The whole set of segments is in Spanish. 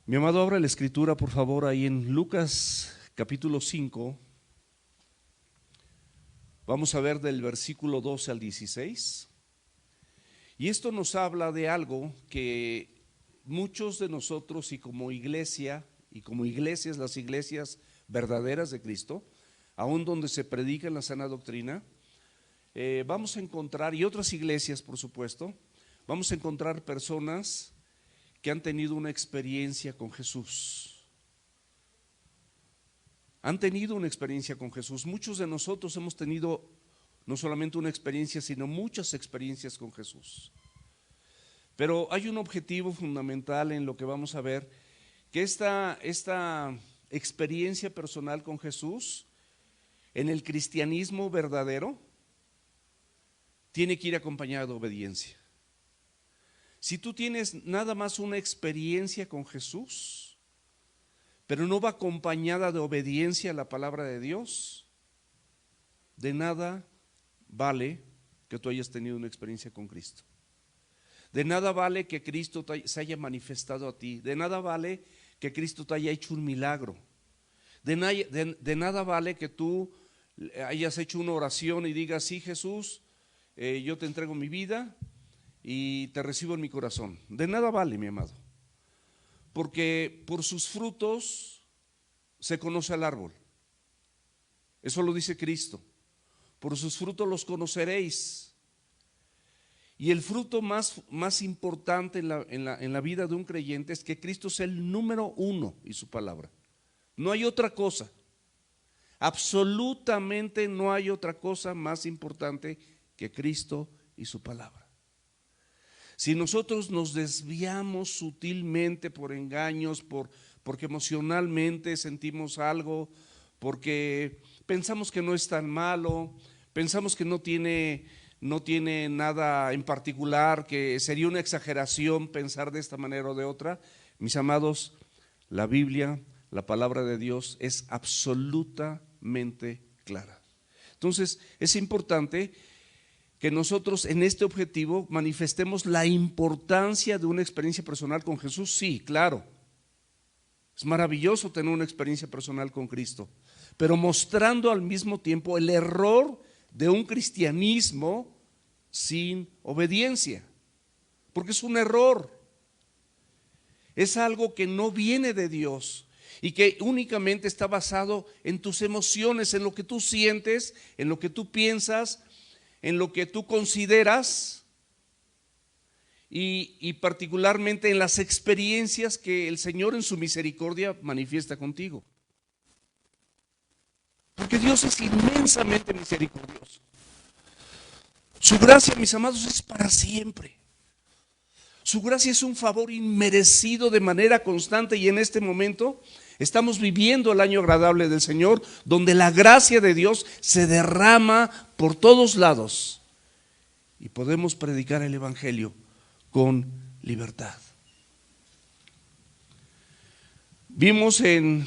Mi amado, abra la escritura, por favor, ahí en Lucas capítulo 5. Vamos a ver del versículo 12 al 16. Y esto nos habla de algo que muchos de nosotros y como iglesia, y como iglesias, las iglesias verdaderas de Cristo, aún donde se predica en la sana doctrina, vamos a encontrar, y otras iglesias por supuesto, vamos a encontrar personas que han tenido una experiencia con Jesús. Han tenido una experiencia con Jesús. Muchos de nosotros hemos tenido no solamente una experiencia, sino muchas experiencias con Jesús. Pero hay un objetivo fundamental en lo que vamos a ver, que esta experiencia personal con Jesús en el cristianismo verdadero tiene que ir acompañada de obediencia. Si tú tienes nada más una experiencia con Jesús, pero no va acompañada de obediencia a la palabra de Dios, de nada vale que tú hayas tenido una experiencia con Cristo. De nada vale que Cristo se haya manifestado a ti. De nada vale que Cristo te haya hecho un milagro. De nada vale que tú hayas hecho una oración y digas: sí, Jesús, yo te entrego mi vida y te recibo en mi corazón. De nada vale, mi amado, porque por sus frutos se conoce al árbol. Eso lo dice Cristo: por sus frutos los conoceréis. Y el fruto más importante en la vida de un creyente es que Cristo es el número uno y su palabra. No hay otra cosa, absolutamente no hay otra cosa más importante que Cristo y su palabra. Si nosotros nos desviamos sutilmente por engaños, porque emocionalmente sentimos algo, porque pensamos que no es tan malo, pensamos que no tiene nada en particular, que sería una exageración pensar de esta manera o de otra, mis amados, la Biblia, la palabra de Dios es absolutamente clara. Entonces es importante que nosotros en este objetivo manifestemos la importancia de una experiencia personal con Jesús. Sí, claro, es maravilloso tener una experiencia personal con Cristo, pero mostrando al mismo tiempo el error de un cristianismo sin obediencia, porque es un error, es algo que no viene de Dios y que únicamente está basado en tus emociones, en lo que tú sientes, en lo que tú piensas, en lo que tú consideras y particularmente en las experiencias que el Señor en su misericordia manifiesta contigo. Porque Dios es inmensamente misericordioso. Su gracia, mis amados, es para siempre. Su gracia es un favor inmerecido de manera constante, y en este momento estamos viviendo el año agradable del Señor, donde la gracia de Dios se derrama por todos lados y podemos predicar el Evangelio con libertad. Vimos en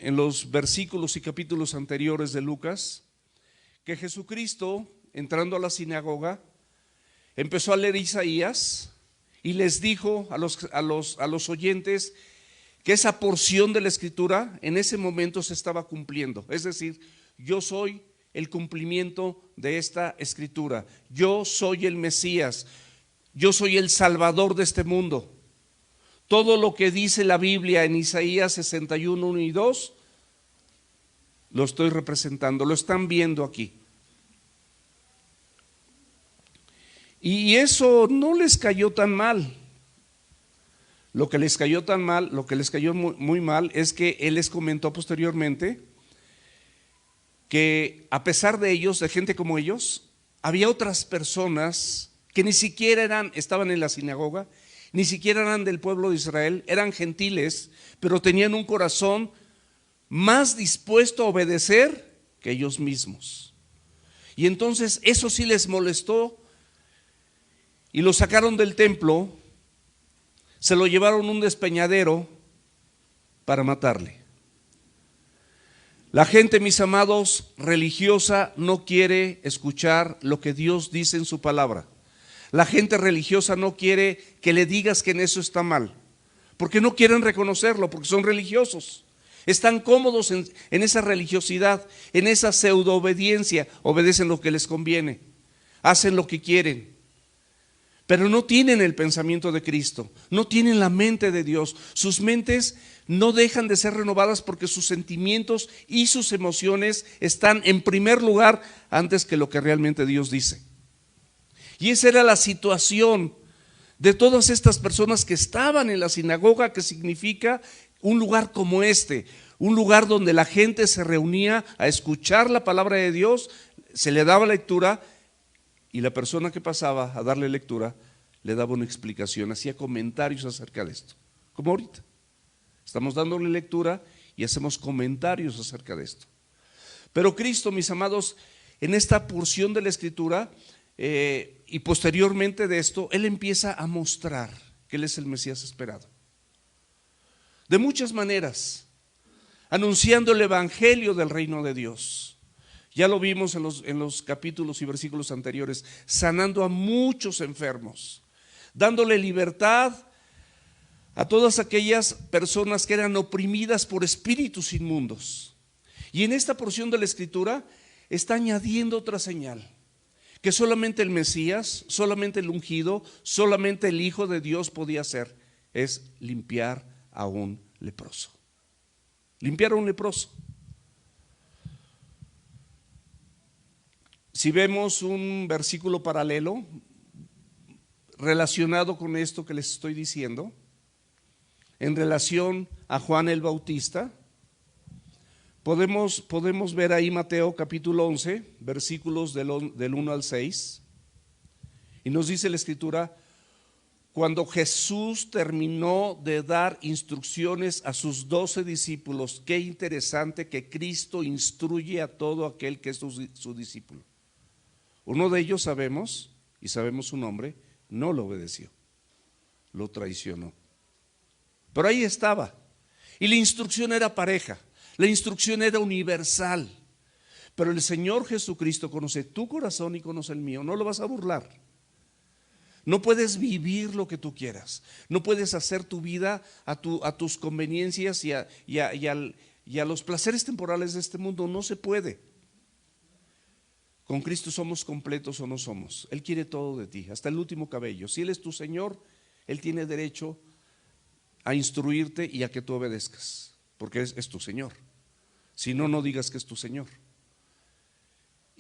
los versículos y capítulos anteriores de Lucas que Jesucristo, entrando a la sinagoga, empezó a leer Isaías y les dijo a los oyentes que esa porción de la escritura en ese momento se estaba cumpliendo. Es decir, yo soy el cumplimiento de esta escritura. Yo soy el Mesías. Yo soy el Salvador de este mundo. Todo lo que dice la Biblia en Isaías 61, 1 y 2, lo estoy representando, lo están viendo aquí. Y eso no les cayó tan mal. Lo que les cayó muy mal es que Él les comentó posteriormente que a pesar de ellos, de gente como ellos, había otras personas que ni siquiera estaban en la sinagoga, ni siquiera eran del pueblo de Israel, eran gentiles, pero tenían un corazón más dispuesto a obedecer que ellos mismos. Y entonces eso sí les molestó y lo sacaron del templo, se lo llevaron a un despeñadero para matarle. La gente, mis amados, religiosa no quiere escuchar lo que Dios dice en su palabra. La gente religiosa no quiere que le digas que en eso está mal, porque no quieren reconocerlo, porque son religiosos. Están cómodos en esa religiosidad, en esa pseudo obediencia, obedecen lo que les conviene, hacen lo que quieren, pero no tienen el pensamiento de Cristo, no tienen la mente de Dios. Sus mentes no dejan de ser renovadas porque sus sentimientos y sus emociones están en primer lugar antes que lo que realmente Dios dice. Y esa era la situación de todas estas personas que estaban en la sinagoga, que significa un lugar como este, un lugar donde la gente se reunía a escuchar la palabra de Dios, se le daba lectura y la persona que pasaba a darle lectura le daba una explicación, hacía comentarios acerca de esto, como ahorita. Estamos dándole lectura y hacemos comentarios acerca de esto. Pero Cristo, mis amados, en esta porción de la Escritura y posteriormente de esto, Él empieza a mostrar que Él es el Mesías esperado. De muchas maneras, anunciando el evangelio del reino de Dios. Ya lo vimos en los capítulos y versículos anteriores, sanando a muchos enfermos, dándole libertad a todas aquellas personas que eran oprimidas por espíritus inmundos. Y en esta porción de la Escritura está añadiendo otra señal, que solamente el Mesías, solamente el ungido, solamente el Hijo de Dios podía hacer, es limpiar a un leproso. Limpiar a un leproso. Si vemos un versículo paralelo relacionado con esto que les estoy diciendo, en relación a Juan el Bautista, podemos ver ahí Mateo capítulo 11, versículos del 1 al 6, y nos dice la Escritura: cuando Jesús terminó de dar instrucciones a sus 12 discípulos, qué interesante que Cristo instruye a todo aquel que es su discípulo. Uno de ellos sabemos, y sabemos su nombre, no lo obedeció, lo traicionó. Pero ahí estaba, y la instrucción era pareja, la instrucción era universal. Pero el Señor Jesucristo conoce tu corazón y conoce el mío, no lo vas a burlar. No puedes vivir lo que tú quieras, no puedes hacer tu vida a tus conveniencias y a los placeres temporales de este mundo, no se puede. Con Cristo somos completos o no somos. Él quiere todo de ti, hasta el último cabello. Si Él es tu Señor, Él tiene derecho a instruirte y a que tú obedezcas, porque es tu Señor. Si no, no digas que es tu Señor.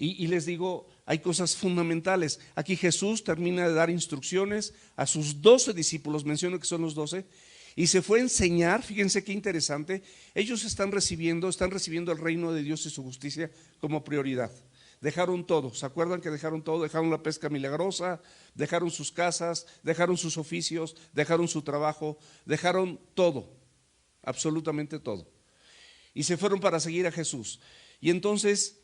Y les digo, hay cosas fundamentales. Aquí Jesús termina de dar instrucciones a sus 12 discípulos, menciono que son los 12, y se fue a enseñar. Fíjense qué interesante. Ellos están recibiendo el reino de Dios y su justicia como prioridad. Dejaron todo, ¿se acuerdan que dejaron todo? Dejaron la pesca milagrosa, dejaron sus casas, dejaron sus oficios, dejaron su trabajo, dejaron todo, absolutamente todo. Y se fueron para seguir a Jesús. Y entonces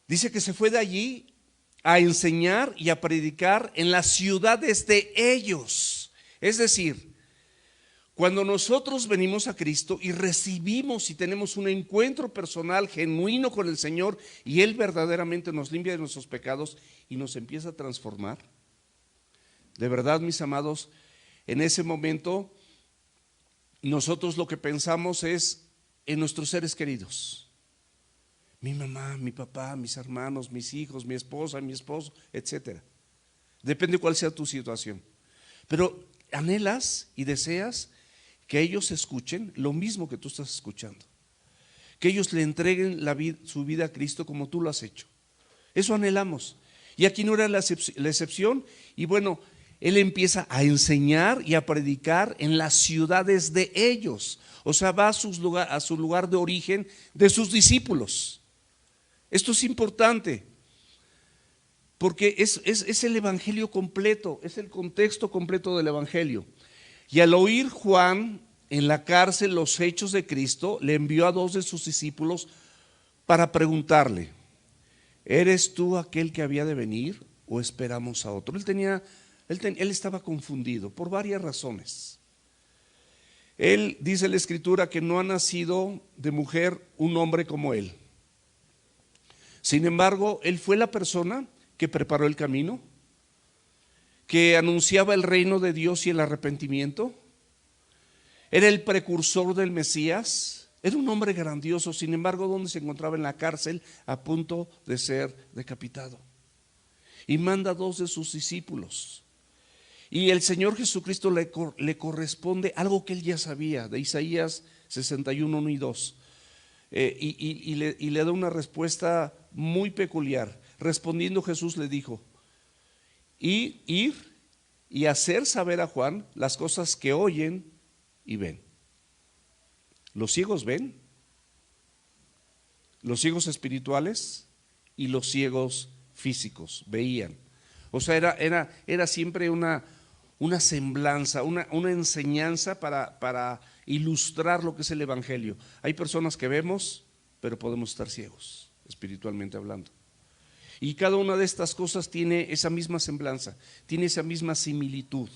dice que se fue de allí a enseñar y a predicar en las ciudades de ellos. Es decir, cuando nosotros venimos a Cristo y recibimos y tenemos un encuentro personal genuino con el Señor, y Él verdaderamente nos limpia de nuestros pecados y nos empieza a transformar, de verdad, mis amados, en ese momento nosotros lo que pensamos es en nuestros seres queridos. Mi mamá, mi papá, mis hermanos, mis hijos, mi esposa, mi esposo, etcétera. Depende cuál sea tu situación. Pero anhelas y deseas que ellos escuchen lo mismo que tú estás escuchando, que ellos le entreguen su vida a Cristo como tú lo has hecho. Eso anhelamos. Y aquí no era la excepción. Y bueno, Él empieza a enseñar y a predicar en las ciudades de ellos. O sea, va a su lugar de origen de sus discípulos. Esto es importante, porque es el evangelio completo, es el contexto completo del evangelio. Y al oír Juan en la cárcel los hechos de Cristo, le envió a 2 de sus discípulos para preguntarle: ¿eres tú aquel que había de venir o esperamos a otro? Él estaba confundido por varias razones. Él, dice la Escritura, que no ha nacido de mujer un hombre como él. Sin embargo, él fue la persona que preparó el camino, que anunciaba el reino de Dios y el arrepentimiento, era el precursor del Mesías, era un hombre grandioso. Sin embargo, ¿dónde se encontraba? En la cárcel, a punto de ser decapitado. Y manda a 2 de sus discípulos. Y el Señor Jesucristo le corresponde algo que él ya sabía, de Isaías 61, 1 y 2. Y le da una respuesta muy peculiar. Respondiendo, Jesús le dijo: ir y hacer saber a Juan las cosas que oyen y ven. Los ciegos ven, los ciegos espirituales y los ciegos físicos veían. O sea, era siempre una semblanza, una enseñanza para ilustrar lo que es el Evangelio. Hay personas que vemos, pero podemos estar ciegos, espiritualmente hablando. Y cada una de estas cosas tiene esa misma semblanza, tiene esa misma similitud.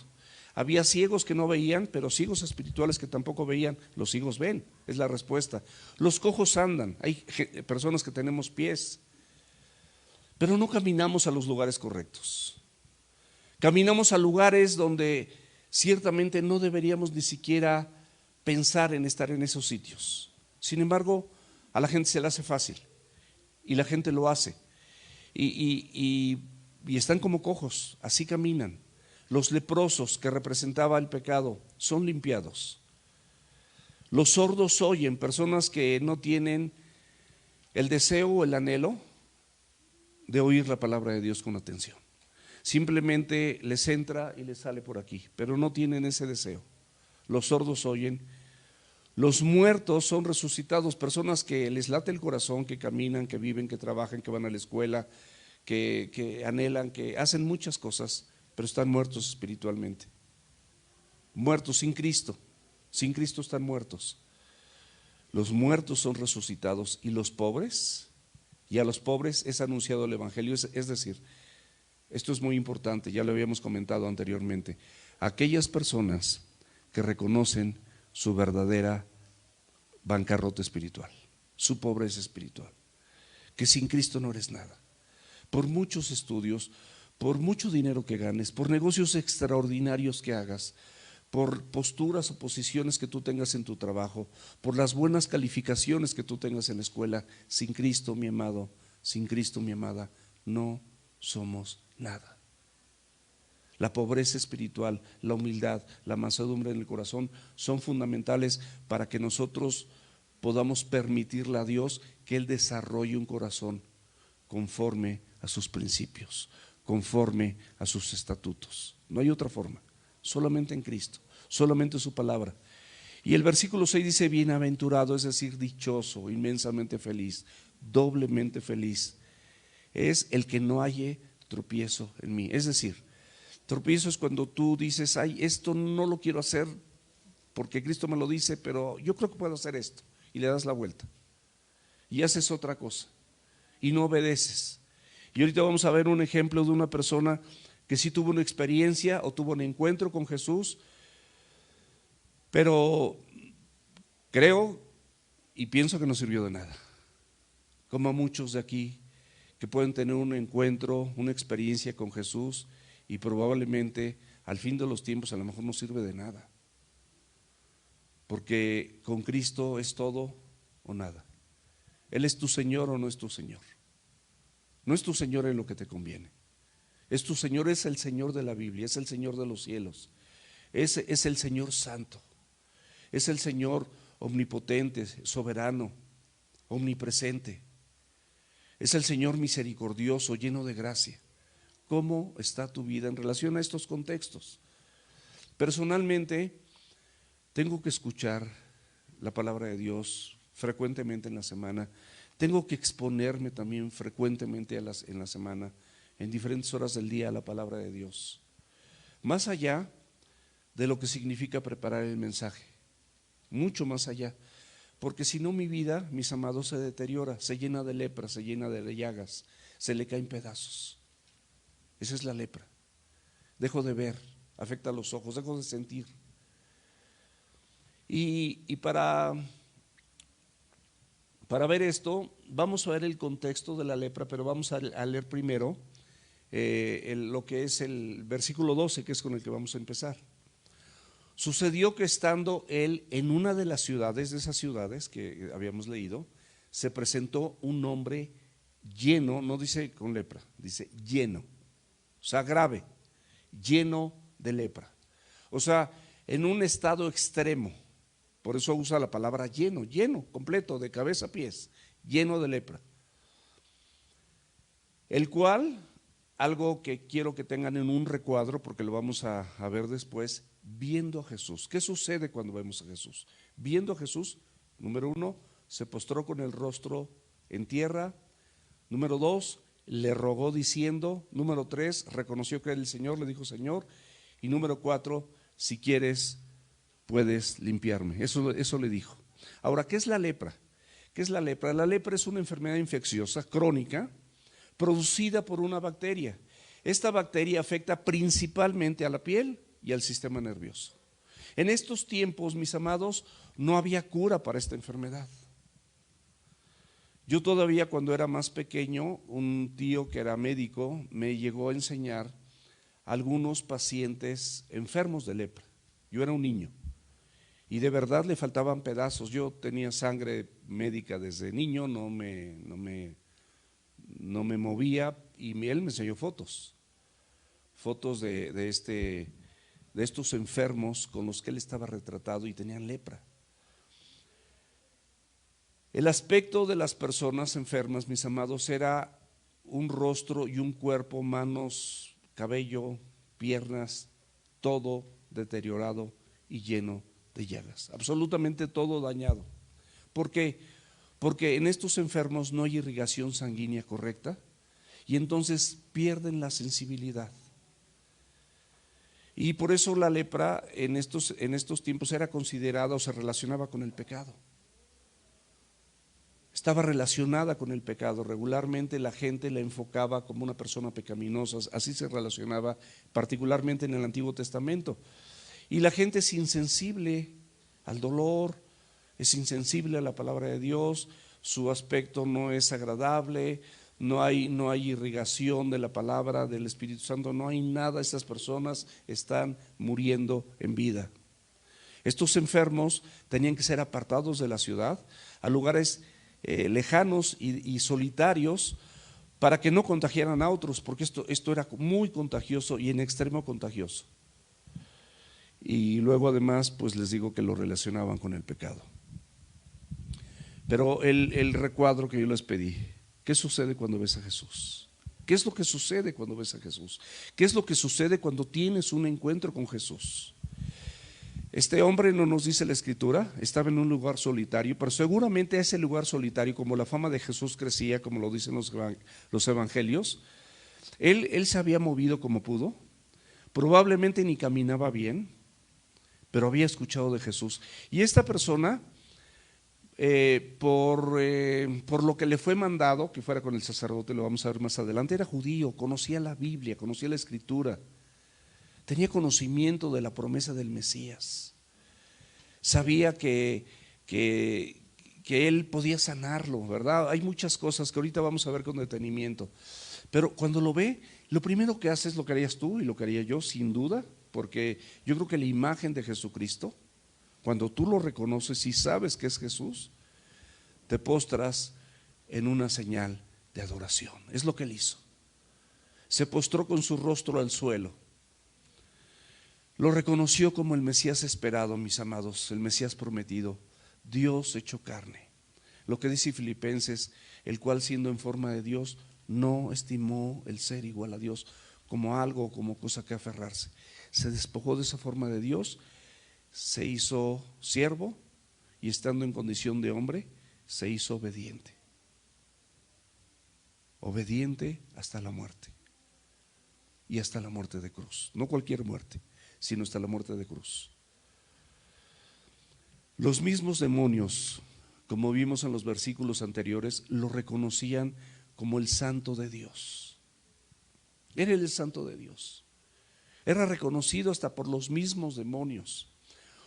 Había ciegos que no veían, pero ciegos espirituales que tampoco veían. Los ciegos ven, es la respuesta. Los cojos andan, hay personas que tenemos pies, pero no caminamos a los lugares correctos. Caminamos a lugares donde ciertamente no deberíamos ni siquiera pensar en estar en esos sitios. Sin embargo, a la gente se le hace fácil y la gente lo hace. Y están como cojos, así caminan. Los leprosos, que representaba el pecado, son limpiados. Los sordos oyen, personas que no tienen el deseo o el anhelo de oír la palabra de Dios con atención. Simplemente les entra y les sale por aquí, pero no tienen ese deseo. Los sordos oyen. Los muertos son resucitados, personas que les late el corazón, que caminan, que viven, que trabajan, que van a la escuela, que anhelan, que hacen muchas cosas, pero están muertos espiritualmente. Muertos sin Cristo están muertos. Los muertos son resucitados. Y los pobres, y a los pobres es anunciado el Evangelio. Es decir, esto es muy importante, ya lo habíamos comentado anteriormente, aquellas personas que reconocen su verdadera bancarrota espiritual, su pobreza espiritual, que sin Cristo no eres nada. Por muchos estudios, por mucho dinero que ganes, por negocios extraordinarios que hagas, por posturas o posiciones que tú tengas en tu trabajo, por las buenas calificaciones que tú tengas en la escuela, sin Cristo, mi amado, sin Cristo, mi amada, no somos nada. La pobreza espiritual, la humildad, la mansedumbre en el corazón son fundamentales para que nosotros podamos permitirle a Dios que Él desarrolle un corazón conforme a sus principios, conforme a sus estatutos. No hay otra forma, solamente en Cristo, solamente su palabra. Y el versículo 6 dice: bienaventurado, es decir, dichoso, inmensamente feliz, doblemente feliz, es el que no halle tropiezo en mí. Es decir, tropiezo es cuando tú dices: ay, esto no lo quiero hacer porque Cristo me lo dice, pero yo creo que puedo hacer esto, y le das la vuelta y haces otra cosa y no obedeces. Y ahorita vamos a ver un ejemplo de una persona que sí tuvo una experiencia o tuvo un encuentro con Jesús, pero creo y pienso que no sirvió de nada, como a muchos de aquí que pueden tener un encuentro, una experiencia con Jesús, y probablemente al fin de los tiempos a lo mejor no sirve de nada, porque con Cristo es todo o nada. Él es tu Señor o no es tu Señor. No es tu Señor en lo que te conviene. Es tu Señor, es el Señor de la Biblia, es el Señor de los cielos, es el Señor santo, es el Señor omnipotente, soberano, omnipresente. Es el Señor misericordioso, lleno de gracia. ¿Cómo está tu vida en relación a estos contextos? Personalmente, tengo que escuchar la palabra de Dios frecuentemente en la semana. Tengo que exponerme también frecuentemente en la semana, en diferentes horas del día, a la palabra de Dios. Más allá de lo que significa preparar el mensaje, mucho más allá. Porque si no, mi vida, mis amados, se deteriora, se llena de lepra, se llena de llagas, se le caen pedazos. Esa es la lepra. Dejo de ver, afecta a los ojos, dejo de sentir. Y para ver esto, vamos a ver el contexto de la lepra, pero vamos a leer primero lo que es el versículo 12, que es con el que vamos a empezar. Sucedió que estando él en una de las ciudades, de esas ciudades que habíamos leído, se presentó un hombre lleno, no dice con lepra, dice lleno, o sea, grave, lleno de lepra. O sea, en un estado extremo. Por eso usa la palabra lleno, lleno, completo, de cabeza a pies, lleno de lepra. El cual, algo que quiero que tengan en un recuadro, porque lo vamos a ver después, viendo a Jesús. ¿Qué sucede cuando vemos a Jesús? Viendo a Jesús, número 1, se postró con el rostro en tierra. Número 2, le rogó diciendo. Número 3, reconoció que era el Señor, le dijo Señor. Y número 4, si quieres, puedes limpiarme. Eso le dijo. Ahora, ¿qué es la lepra? ¿Qué es la lepra? La lepra es una enfermedad infecciosa crónica producida por una bacteria. Esta bacteria afecta principalmente a la piel y al sistema nervioso. En estos tiempos, mis amados, no había cura para esta enfermedad. Yo todavía cuando era más pequeño, un tío que era médico me llegó a enseñar a algunos pacientes enfermos de lepra. Yo era un niño y de verdad le faltaban pedazos. Yo tenía sangre médica desde niño, no me movía, y él me enseñó fotos de estos enfermos con los que él estaba retratado y tenían lepra. El aspecto de las personas enfermas, mis amados, era un rostro y un cuerpo, manos, cabello, piernas, todo deteriorado y lleno de llagas, absolutamente todo dañado. ¿Por qué? Porque en estos enfermos no hay irrigación sanguínea correcta y entonces pierden la sensibilidad. Y por eso la lepra en estos tiempos era considerada o se relacionaba con el pecado. Estaba relacionada con el pecado. Regularmente la gente la enfocaba como una persona pecaminosa, así se relacionaba particularmente en el Antiguo Testamento. Y la gente es insensible al dolor, es insensible a la palabra de Dios, su aspecto no es agradable, no hay irrigación de la palabra del Espíritu Santo, no hay nada. Estas personas están muriendo en vida. Estos enfermos tenían que ser apartados de la ciudad a lugares lejanos y solitarios para que no contagiaran a otros, porque esto era muy contagioso y en extremo contagioso. Y luego además pues les digo que lo relacionaban con el pecado. Pero el recuadro que yo les pedí, ¿qué sucede cuando ves a Jesús? ¿Qué es lo que sucede cuando ves a Jesús? ¿Qué es lo que sucede cuando tienes un encuentro con Jesús? Este hombre, no nos dice la Escritura, estaba en un lugar solitario, pero seguramente a ese lugar solitario, como la fama de Jesús crecía, como lo dicen los evangelios, él se había movido como pudo, probablemente ni caminaba bien, pero había escuchado de Jesús. Y esta persona, por lo que le fue mandado, que fuera con el sacerdote, lo vamos a ver más adelante, era judío, conocía la Biblia, conocía la Escritura, tenía conocimiento de la promesa del Mesías, sabía que él podía sanarlo, ¿verdad? Hay muchas cosas que ahorita vamos a ver con detenimiento, pero cuando lo ve, lo primero que hace es lo que harías tú y lo que haría yo, sin duda, porque yo creo que la imagen de Jesucristo, cuando tú lo reconoces y sabes que es Jesús, te postras en una señal de adoración. Es lo que él hizo. Se postró con su rostro al suelo. Lo reconoció como el Mesías esperado, mis amados, el Mesías prometido, Dios hecho carne. Lo que dice Filipenses, el cual siendo en forma de Dios, no estimó el ser igual a Dios como algo, como cosa que aferrarse. Se despojó de esa forma de Dios, se hizo siervo y estando en condición de hombre, se hizo obediente. Obediente hasta la muerte. Y hasta la muerte de cruz. No cualquier muerte, sino hasta la muerte de cruz. Los mismos demonios, como vimos en los versículos anteriores, lo reconocían como el santo de Dios. Era el santo de Dios. Era reconocido hasta por los mismos demonios.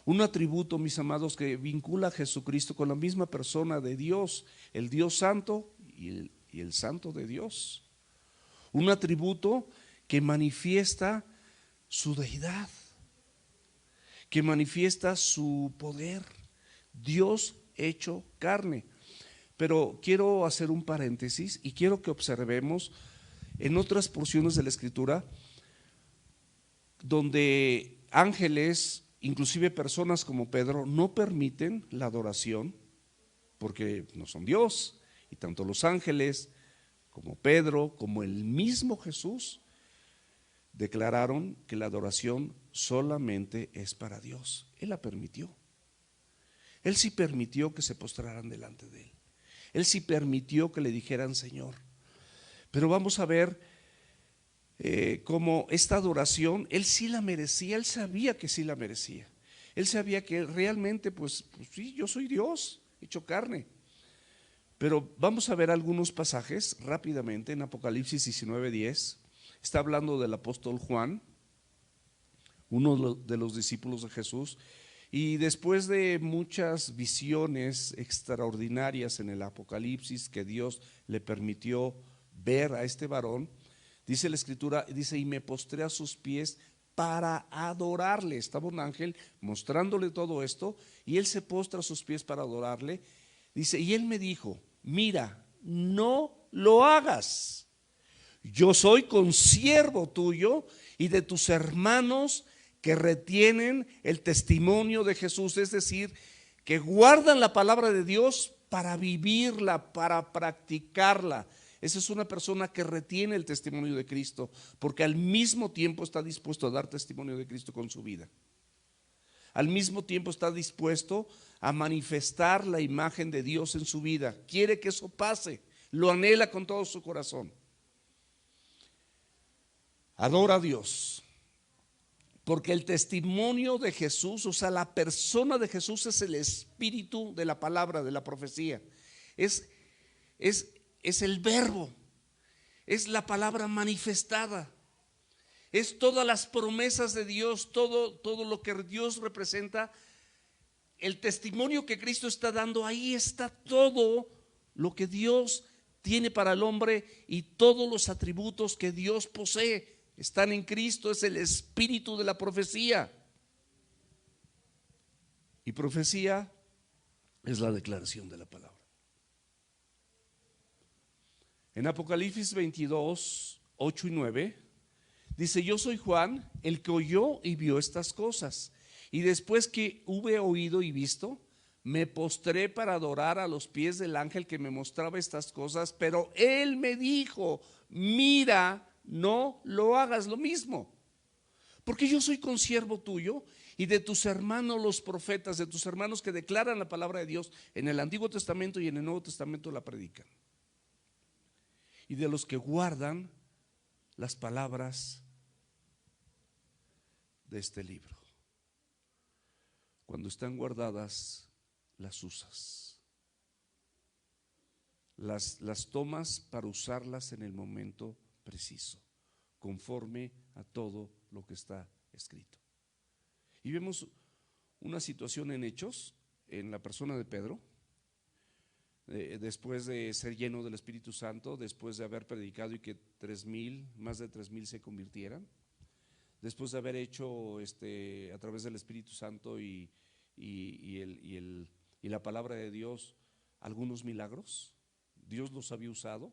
Un atributo, mis amados, que vincula a Jesucristo con la misma persona de Dios, el Dios santo y el santo de Dios. Un atributo que manifiesta su deidad, que manifiesta su poder, Dios hecho carne. Pero quiero hacer un paréntesis y quiero que observemos en otras porciones de la Escritura donde ángeles, inclusive personas como Pedro, no permiten la adoración porque no son Dios. Y tanto los ángeles como Pedro, como el mismo Jesús, declararon que la adoración solamente es para Dios. Él la permitió. Él sí permitió que se postraran delante de Él. Él sí permitió que le dijeran Señor. Pero vamos a ver cómo esta adoración, Él sí la merecía, Él sabía que sí la merecía. Él sabía que realmente, pues sí, yo soy Dios, hecho carne. Pero vamos a ver algunos pasajes rápidamente en Apocalipsis 19:10. Está hablando del apóstol Juan, uno de los discípulos de Jesús, y después de muchas visiones extraordinarias en el Apocalipsis que Dios le permitió ver a este varón, dice la Escritura, dice, y me postré a sus pies para adorarle. Estaba un ángel mostrándole todo esto y él se postra a sus pies para adorarle. Dice, y él me dijo, mira, no lo hagas. Yo soy consiervo tuyo y de tus hermanos que retienen el testimonio de Jesús, es decir, que guardan la palabra de Dios para vivirla, para practicarla. Esa es una persona que retiene el testimonio de Cristo, porque al mismo tiempo está dispuesto a dar testimonio de Cristo con su vida. Al mismo tiempo está dispuesto a manifestar la imagen de Dios en su vida. Quiere que eso pase, lo anhela con todo su corazón. Adora a Dios, porque el testimonio de Jesús, o sea, la persona de Jesús es el espíritu de la palabra, de la profecía. Es el verbo, es la palabra manifestada. Es todas las promesas de Dios, todo lo que Dios representa, el testimonio que Cristo está dando, ahí está todo lo que Dios tiene para el hombre y todos los atributos que Dios posee están en Cristo. Es el espíritu de la profecía. Y profecía es la declaración de la palabra. En Apocalipsis 22, 8 y 9 dice, yo soy Juan, el que oyó y vio estas cosas. Y después que hube oído y visto, me postré para adorar a los pies del ángel que me mostraba estas cosas. Pero él me dijo, mira, no lo hagas lo mismo. Porque yo soy consiervo tuyo y de tus hermanos los profetas, de tus hermanos que declaran la palabra de Dios en el Antiguo Testamento y en el Nuevo Testamento la predican. Y de los que guardan las palabras de este libro. Cuando están guardadas, las usas. Las tomas para usarlas en el momento preciso, conforme a todo lo que está escrito. Y vemos una situación en Hechos, en la persona de Pedro, después de ser lleno del Espíritu Santo, después de haber predicado y que más de 3,000 se convirtieran, después de haber hecho a través del Espíritu Santo y la palabra de Dios algunos milagros, Dios los había usado.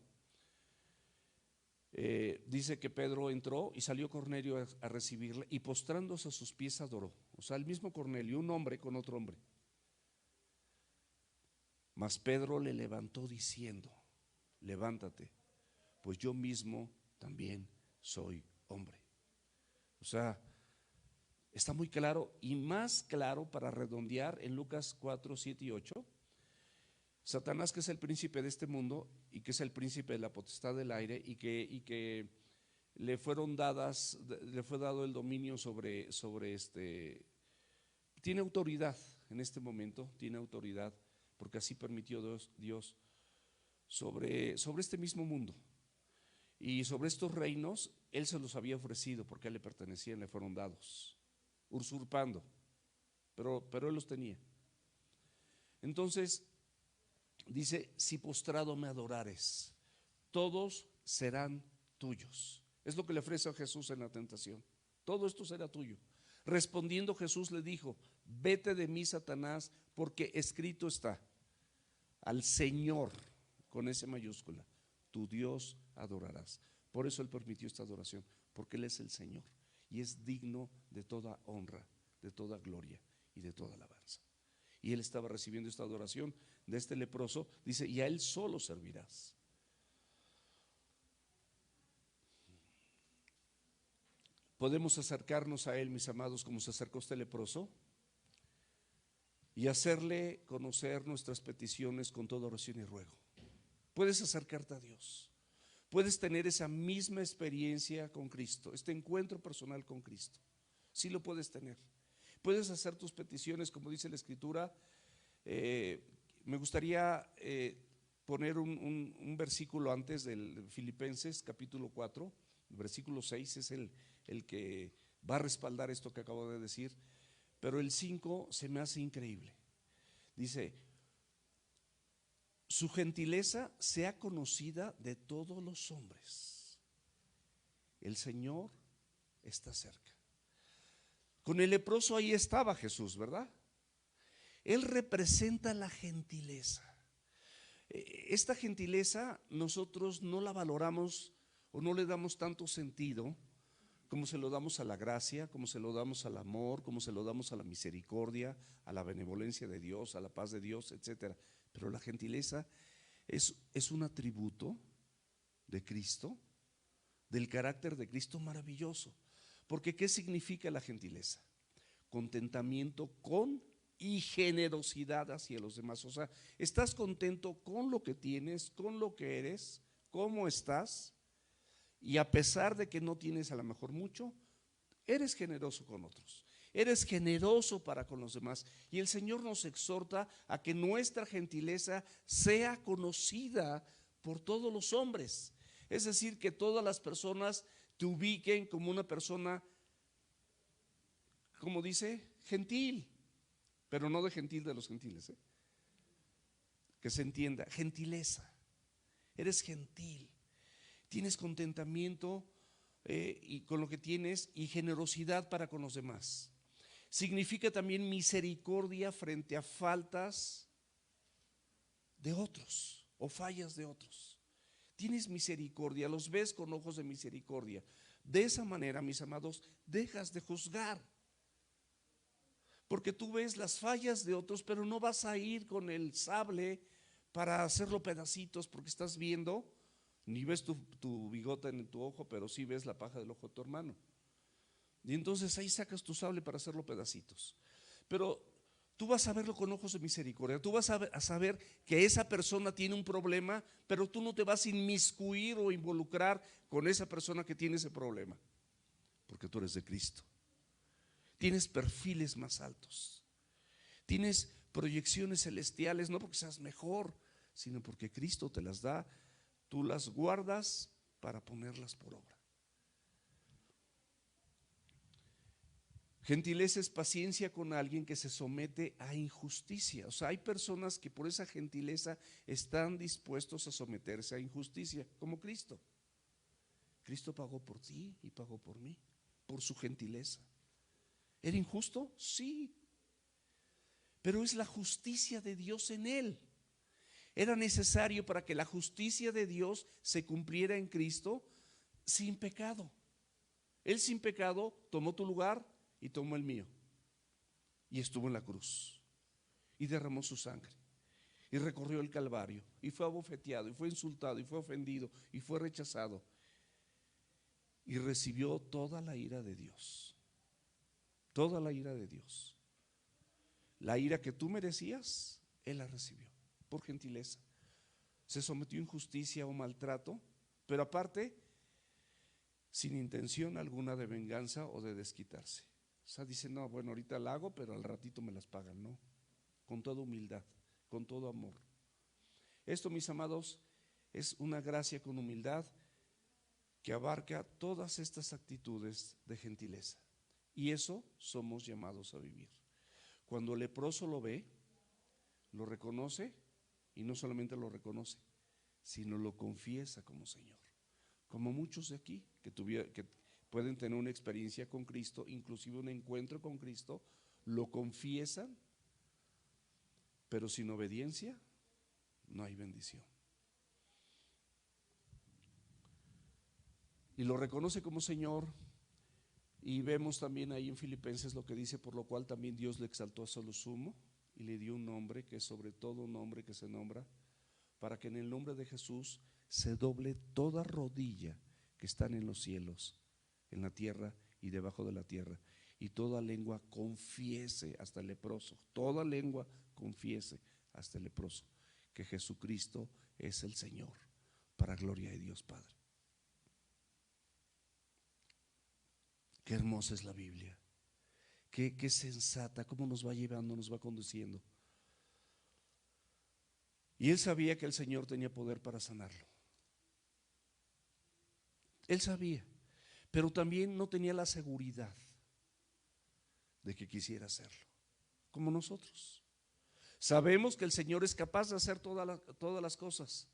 Dice que Pedro entró y salió Cornelio a recibirle y postrándose a sus pies adoró. O sea, el mismo Cornelio, un hombre con otro hombre. Mas Pedro le levantó diciendo, levántate, pues yo mismo también soy hombre. O sea, está muy claro y más claro para redondear en Lucas 4, 7 y 8. Satanás, que es el príncipe de este mundo y que es el príncipe de la potestad del aire y que le fue dado el dominio sobre tiene autoridad en este momento, tiene autoridad porque así permitió Dios sobre este mismo mundo. Y sobre estos reinos, él se los había ofrecido porque a él le pertenecían, le fueron dados, usurpando, pero él los tenía. Entonces, dice, si postrado me adorares, todos serán tuyos. Es lo que le ofrece a Jesús en la tentación. Todo esto será tuyo. Respondiendo Jesús le dijo: vete de mí, Satanás, porque escrito está: al Señor, con S mayúscula, tu Dios adorarás. Por eso Él permitió esta adoración, porque Él es el Señor y es digno de toda honra, de toda gloria y de toda alabanza. Y Él estaba recibiendo esta adoración de este leproso. Dice: y a Él solo servirás. Podemos acercarnos a Él, mis amados, como se acercó este leproso, y hacerle conocer nuestras peticiones con toda oración y ruego. Puedes acercarte a Dios, puedes tener esa misma experiencia con Cristo, este encuentro personal con Cristo. Sí lo puedes tener. Puedes hacer tus peticiones, como dice la Escritura. Me gustaría poner un versículo antes del Filipenses capítulo 4, el versículo 6 es el que va a respaldar esto que acabo de decir, pero el 5 se me hace increíble. Dice: su gentileza sea conocida de todos los hombres. El Señor está cerca. Con el leproso ahí estaba Jesús, ¿verdad? Él representa la gentileza. Esta gentileza nosotros no la valoramos o no le damos tanto sentido como se lo damos a la gracia, como se lo damos al amor, como se lo damos a la misericordia, a la benevolencia de Dios, a la paz de Dios, etcétera. Pero la gentileza es un atributo de Cristo, del carácter de Cristo maravilloso. Porque ¿qué significa la gentileza? Contentamiento con y generosidad hacia los demás. O sea, estás contento con lo que tienes, con lo que eres, cómo estás, y a pesar de que no tienes a lo mejor mucho, eres generoso con otros, eres generoso para con los demás. Y el Señor nos exhorta a que nuestra gentileza sea conocida por todos los hombres. Es decir, que todas las personas te ubiquen como una persona, como dice, gentil, pero no de gentil de los gentiles, que se entienda, gentileza. Eres gentil, tienes contentamiento y con lo que tienes, y generosidad para con los demás. Significa también misericordia frente a faltas de otros o fallas de otros. Tienes misericordia, los ves con ojos de misericordia. De esa manera, mis amados, dejas de juzgar. Porque tú ves las fallas de otros, pero no vas a ir con el sable para hacerlo pedacitos, porque estás viendo, ni ves tu bigote en tu ojo, pero sí ves la paja del ojo de tu hermano. Y entonces ahí sacas tu sable para hacerlo pedacitos. Pero tú vas a verlo con ojos de misericordia. Tú vas a saber que esa persona tiene un problema, pero tú no te vas a inmiscuir o involucrar con esa persona que tiene ese problema, porque tú eres de Cristo. Tienes perfiles más altos, tienes proyecciones celestiales, no porque seas mejor, sino porque Cristo te las da. Tú las guardas para ponerlas por obra. Gentileza es paciencia con alguien que se somete a injusticia. O sea, hay personas que por esa gentileza están dispuestos a someterse a injusticia, como Cristo. Cristo pagó por ti y pagó por mí, por su gentileza. ¿Era injusto? Sí, pero es la justicia de Dios en él. Era necesario para que la justicia de Dios se cumpliera en Cristo sin pecado. Él sin pecado tomó tu lugar y tomó el mío, y estuvo en la cruz y derramó su sangre y recorrió el Calvario y fue abofeteado y fue insultado y fue ofendido y fue rechazado y recibió toda la ira de Dios. Toda la ira de Dios. La ira que tú merecías, Él la recibió por gentileza. Se sometió a injusticia o maltrato, pero aparte, sin intención alguna de venganza o de desquitarse. O sea, dice: no, bueno, ahorita la hago, pero al ratito me las pagan. No, con toda humildad, con todo amor. Esto, mis amados, es una gracia con humildad que abarca todas estas actitudes de gentileza. Y eso somos llamados a vivir. Cuando el leproso lo ve, lo reconoce, y no solamente lo reconoce, sino lo confiesa como Señor. Como muchos de aquí que pueden tener una experiencia con Cristo, inclusive un encuentro con Cristo, lo confiesan, pero sin obediencia no hay bendición. Y lo reconoce como Señor. Y vemos también ahí en Filipenses lo que dice: por lo cual también Dios le exaltó hasta lo sumo y le dio un nombre que es sobre todo nombre que se nombra, para que en el nombre de Jesús se doble toda rodilla que están en los cielos, en la tierra y debajo de la tierra, y toda lengua confiese, hasta el leproso, toda lengua confiese hasta el leproso, que Jesucristo es el Señor, para gloria de Dios Padre. Qué hermosa es la Biblia, qué sensata, cómo nos va llevando, nos va conduciendo. Y él sabía que el Señor tenía poder para sanarlo. Él sabía, pero también no tenía la seguridad de que quisiera hacerlo, como nosotros. Sabemos que el Señor es capaz de hacer todas las cosas.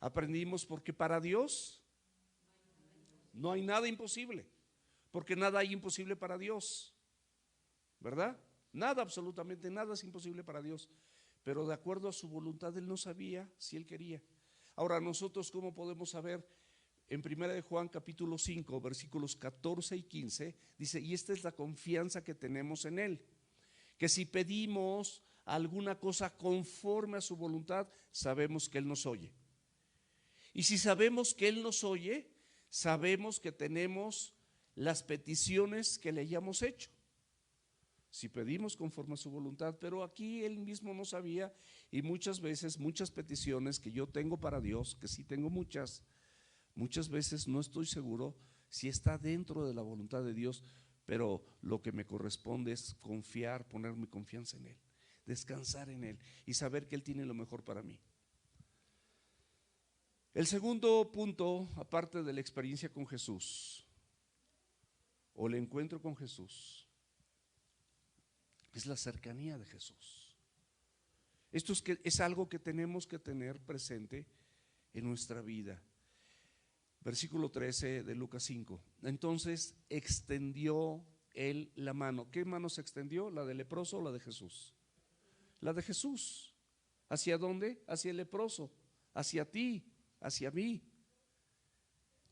Aprendimos porque para Dios no hay nada imposible, porque nada hay imposible para Dios, ¿verdad? Nada, absolutamente nada es imposible para Dios, pero de acuerdo a su voluntad Él no sabía si Él quería. Ahora, nosotros, ¿cómo podemos saber? En 1 de Juan capítulo 5 versículos 14 y 15 dice: y esta es la confianza que tenemos en Él, que si pedimos alguna cosa conforme a su voluntad, sabemos que Él nos oye. Y si sabemos que Él nos oye, sabemos que tenemos las peticiones que le hayamos hecho, si pedimos conforme a su voluntad. Pero aquí Él mismo no sabía, y muchas veces, muchas peticiones que yo tengo para Dios, que sí tengo muchas veces no estoy seguro si está dentro de la voluntad de Dios, pero lo que me corresponde es confiar, poner mi confianza en Él, descansar en Él y saber que Él tiene lo mejor para mí. El segundo punto, aparte de la experiencia con Jesús o el encuentro con Jesús, es la cercanía de Jesús. Esto es algo que tenemos que tener presente en nuestra vida. Versículo 13 de Lucas 5. Entonces extendió él la mano. ¿Qué mano se extendió? ¿La del leproso o la de Jesús? La de Jesús. ¿Hacia dónde? Hacia el leproso, hacia ti, hacia mí.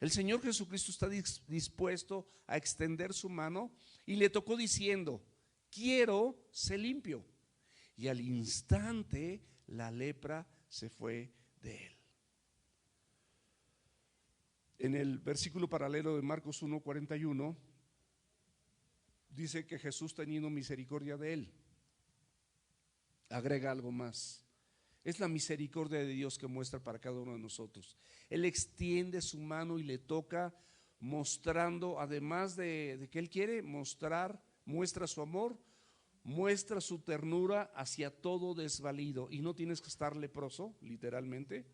El Señor Jesucristo está dispuesto a extender su mano, y le tocó diciendo: quiero, sé limpio. Y al instante la lepra se fue de él. En el versículo paralelo de Marcos 1:41 dice que Jesús, teniendo misericordia de él, agrega algo más. Es la misericordia de Dios que muestra para cada uno de nosotros. Él extiende su mano y le toca, mostrando, además de que Él quiere mostrar, muestra su amor, muestra su ternura hacia todo desvalido. Y no tienes que estar leproso, literalmente,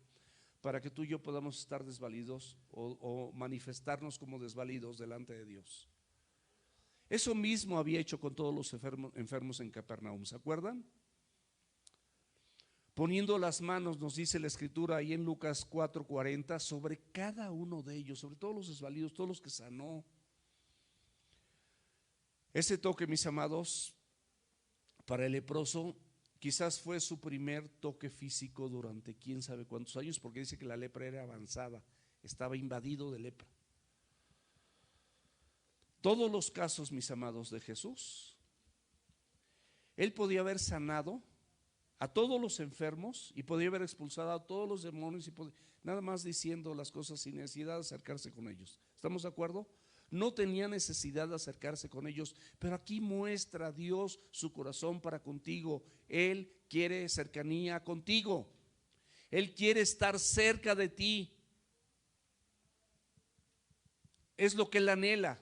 para que tú y yo podamos estar desvalidos o manifestarnos como desvalidos delante de Dios. Eso mismo había hecho con todos los enfermos en Capernaum, ¿se acuerdan? Poniendo las manos, nos dice la escritura ahí en Lucas 4:40, sobre cada uno de ellos, sobre todos los desvalidos, todos los que sanó. Ese toque, mis amados, para el leproso quizás fue su primer toque físico durante quién sabe cuántos años, porque dice que la lepra era avanzada, estaba invadido de lepra. Todos los casos, mis amados, de Jesús, Él podía haber sanado a todos los enfermos y podía haber expulsado a todos los demonios, y nada más diciendo las cosas sin necesidad de acercarse con ellos. ¿Estamos de acuerdo? No tenía necesidad de acercarse con ellos, pero aquí muestra Dios su corazón para contigo. Él quiere cercanía contigo. Él quiere estar cerca de ti. Es lo que Él anhela,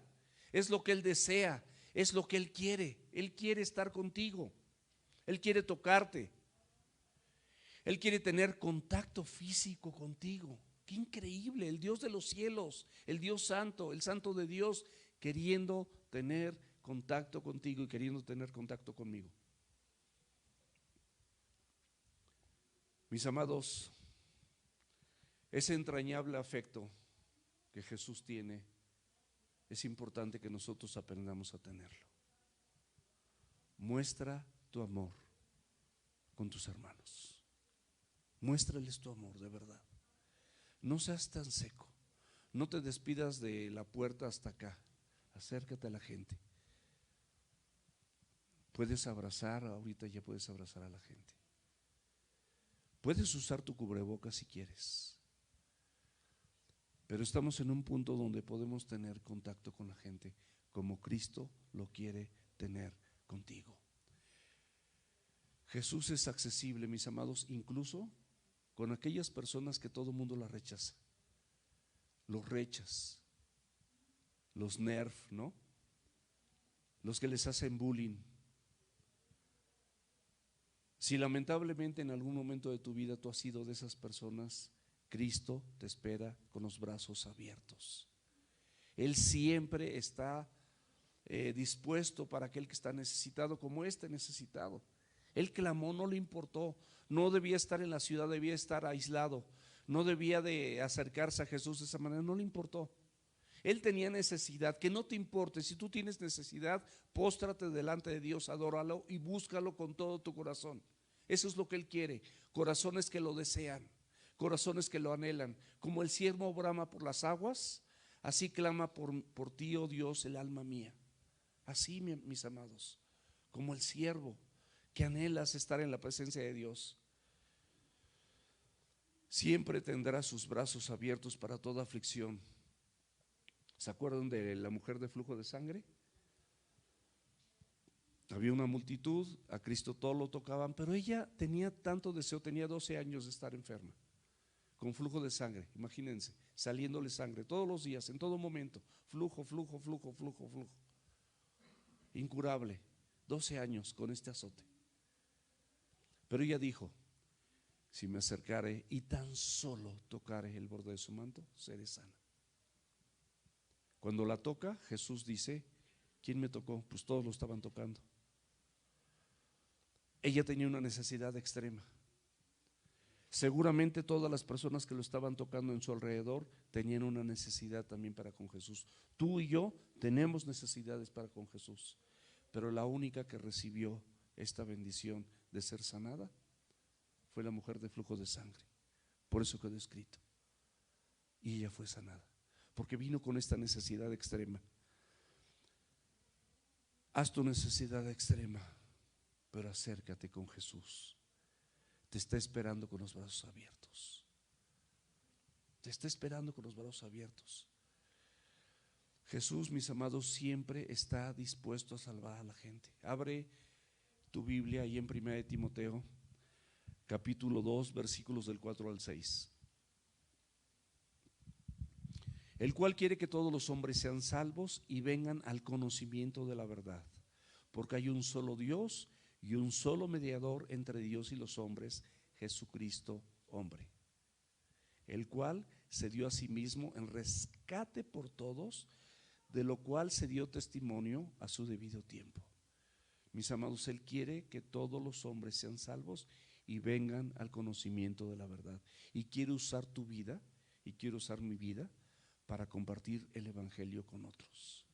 es lo que Él desea, es lo que Él quiere. Él quiere estar contigo. Él quiere tocarte. Él quiere tener contacto físico contigo. Qué increíble, el Dios de los cielos, el Dios santo, el santo de Dios, queriendo tener contacto contigo y queriendo tener contacto conmigo. Mis amados, ese entrañable afecto que Jesús tiene es importante que nosotros aprendamos a tenerlo. Muestra tu amor con tus hermanos. Muéstrales tu amor de verdad. No seas tan seco. No te despidas de la puerta hasta acá. Acércate a la gente. Puedes abrazar, ahorita ya puedes abrazar a la gente. Puedes usar tu cubrebocas si quieres. Pero estamos en un punto donde podemos tener contacto con la gente como Cristo lo quiere tener contigo. Jesús es accesible, mis amados, incluso con aquellas personas que todo el mundo la rechaza. Los rechas, los nerf, ¿no? Los que les hacen bullying. Si lamentablemente en algún momento de tu vida tú has sido de esas personas, Cristo te espera con los brazos abiertos. Él siempre está dispuesto para aquel que está necesitado, como este necesitado. Él clamó, no le importó, no debía estar en la ciudad, debía estar aislado, no debía de acercarse a Jesús de esa manera, no le importó. Él tenía necesidad, que no te importe, si tú tienes necesidad, póstrate delante de Dios, adóralo y búscalo con todo tu corazón. Eso es lo que Él quiere, corazones que lo desean, corazones que lo anhelan. Como el ciervo brama por las aguas, así clama por ti, oh Dios, el alma mía. Así, mis amados, como el siervo que anhelas estar en la presencia de Dios, siempre tendrá sus brazos abiertos para toda aflicción. ¿Se acuerdan de la mujer de flujo de sangre? Había una multitud, a Cristo todos lo tocaban, pero ella tenía tanto deseo, tenía 12 años de estar enferma, con flujo de sangre, imagínense, saliéndole sangre todos los días, en todo momento, flujo, flujo, flujo, flujo, flujo. Incurable, 12 años con este azote. Pero ella dijo: si me acercare y tan solo tocare el borde de su manto, seré sana. Cuando la toca, Jesús dice: ¿quién me tocó? Pues todos lo estaban tocando. Ella tenía una necesidad extrema. Seguramente todas las personas que lo estaban tocando en su alrededor tenían una necesidad también para con Jesús. Tú y yo tenemos necesidades para con Jesús, pero la única que recibió esta bendición de ser sanada fue la mujer de flujo de sangre. Por eso quedó escrito. Y ella fue sanada, porque vino con esta necesidad extrema. Haz tu necesidad extrema, pero acércate con Jesús. Te está esperando con los brazos abiertos. Te está esperando con los brazos abiertos. Jesús, mis amados, siempre está dispuesto a salvar a la gente. Abre tu Biblia ahí en 1 Timoteo, capítulo 2, versículos del 4 al 6. El cual quiere que todos los hombres sean salvos y vengan al conocimiento de la verdad. Porque hay un solo Dios y un solo mediador entre Dios y los hombres, Jesucristo hombre, el cual se dio a sí mismo en rescate por todos, de lo cual se dio testimonio a su debido tiempo. Mis amados, Él quiere que todos los hombres sean salvos y vengan al conocimiento de la verdad. Y quiere usar tu vida y quiere usar mi vida para compartir el evangelio con otros.